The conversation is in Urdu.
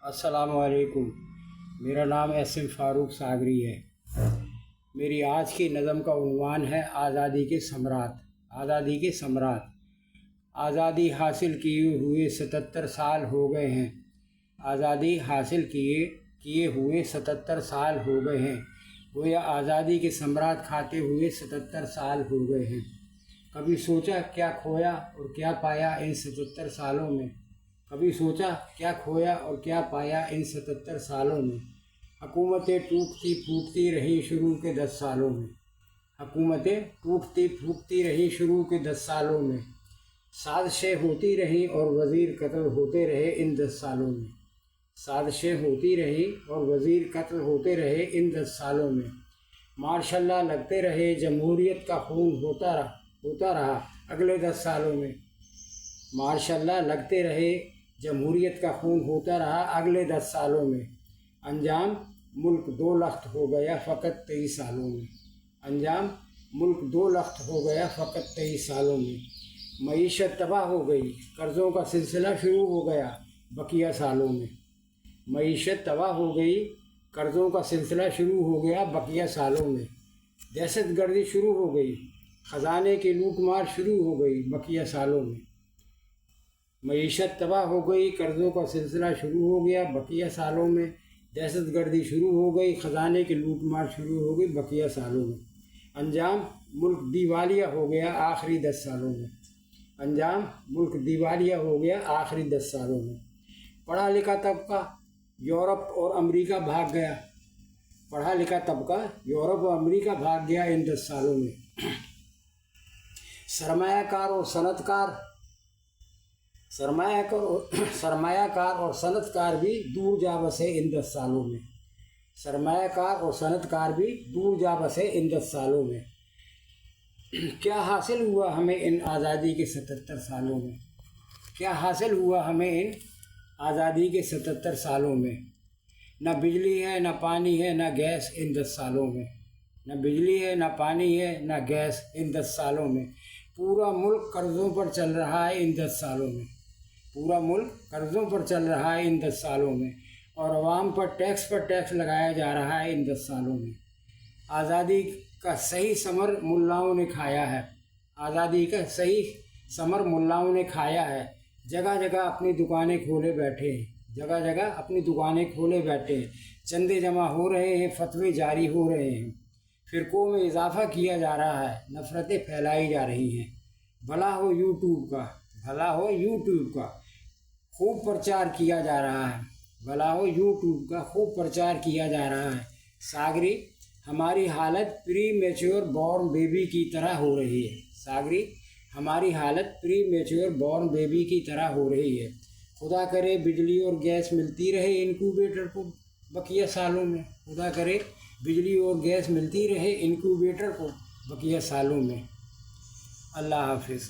السلام علیکم، میرا نام اسم فاروق ساغری ہے۔ میری آج کی نظم کا عنوان ہے آزادی کے ثمرات۔ آزادی کے ثمرات۔ آزادی حاصل کیے ہوئے 77 سال ہو گئے ہیں۔ آزادی حاصل کیے ہوئے 77 سال ہو گئے ہیں۔ گویا آزادی کے ثمرات کھاتے ہوئے 77 سال ہو گئے ہیں۔ کبھی سوچا کیا کھویا اور کیا پایا ان 77 سالوں میں؟ کبھی سوچا کیا کھویا اور کیا پایا ان 77 سالوں میں؟ حکومتیں ٹوٹتی پھوٹتی رہیں شروع کے 10 سالوں میں۔ حکومتیں ٹوٹتی پھوٹتی رہیں شروع کے 10 سالوں میں۔ سازشیں ہوتی رہیں اور وزیر قتل ہوتے رہے ان 10 سالوں میں۔ سازشیں ہوتی رہیں اور وزیر قتل ہوتے رہے ان 10 سالوں میں۔ ماشاء اللہ لگتے رہے جمہوریت کا خون ہوتا رہا اگلے 10 سالوں میں۔ ماشاء اللہ لگتے رہے جمہوریت کا خون ہوتا رہا اگلے 10 سالوں میں۔ انجام ملک 2 لخت ہو گیا فقط 23 سالوں میں۔ انجام ملک 2 لخت ہو گیا فقط 23 سالوں میں۔ معیشت تباہ ہو گئی، قرضوں کا سلسلہ شروع ہو گیا بقیہ سالوں میں۔ معیشت تباہ ہو گئی، قرضوں کا سلسلہ شروع ہو گیا بقیہ سالوں میں۔ دہشت گردی شروع ہو گئی، خزانے کی لوٹ مار شروع ہو گئی بقیہ سالوں میں۔ معیشت تباہ ہو گئی، قرضوں کا سلسلہ شروع ہو گیا بقیہ سالوں میں۔ دہشت گردی شروع ہو گئی، خزانے کی لوٹ مار شروع ہو گئی بقیہ سالوں میں۔ انجام ملک دیوالیہ ہو گیا آخری 10 سالوں میں۔ انجام ملک دیوالیہ ہو گیا آخری 10 سالوں میں۔ پڑھا لکھا طبقہ یورپ اور امریکہ بھاگ گیا۔ پڑھا لکھا طبقہ یورپ اور امریکہ بھاگ گیا ان 10 سالوں میں۔ سرمایہ کار اور صنعت کار بھی دور جا بسے ان 10 سالوں میں۔ سرمایہ کار اور صنعت کار بھی دور جا بسے ان 10 سالوں میں۔ کیا حاصل ہوا ہمیں ان آزادی کے 77 سالوں میں؟ کیا حاصل ہوا ہمیں ان آزادی کے 77 سالوں میں؟ نہ بجلی ہے نہ پانی ہے نہ گیس ان 10 سالوں میں۔ نہ بجلی ہے نہ پانی ہے نہ گیس ان 10 سالوں میں۔ پورا ملک قرضوں پر چل رہا ہے ان 10 سالوں میں۔ پورا ملک قرضوں پر چل رہا ہے ان 10 سالوں میں، اور عوام پر ٹیکس لگایا جا رہا ہے ان 10 سالوں میں۔ آزادی کا صحیح ثمر ملاؤں نے کھایا ہے۔ آزادی کا صحیح ثمر ملاؤں نے کھایا ہے۔ جگہ جگہ اپنی دکانیں کھولے بیٹھے ہیں۔ جگہ جگہ اپنی دکانیں کھولے بیٹھے ہیں۔ چندے جمع ہو رہے ہیں، فتوے جاری ہو رہے ہیں، فرقوں میں اضافہ کیا جا رہا ہے، نفرتیں پھیلائی جا رہی ہیں۔ بھلا ہو یوٹیوب کا خوب پرچار کیا جا رہا ہے۔ بھلا ہو یوٹیوب کا خوب پرچار کیا جا رہا ہے۔ ساغری ہماری حالت پری میچور بورن بیبی کی طرح ہو رہی ہے۔ ساغری ہماری حالت پری میچور بورن بیبی کی طرح ہو رہی ہے۔ خدا کرے بجلی اور گیس ملتی رہے انکیوبیٹر کو بقیہ سالوں میں۔ خدا کرے بجلی اور گیس ملتی رہے انکیوبیٹر کو بقیہ سالوں میں۔ اللہ حافظ۔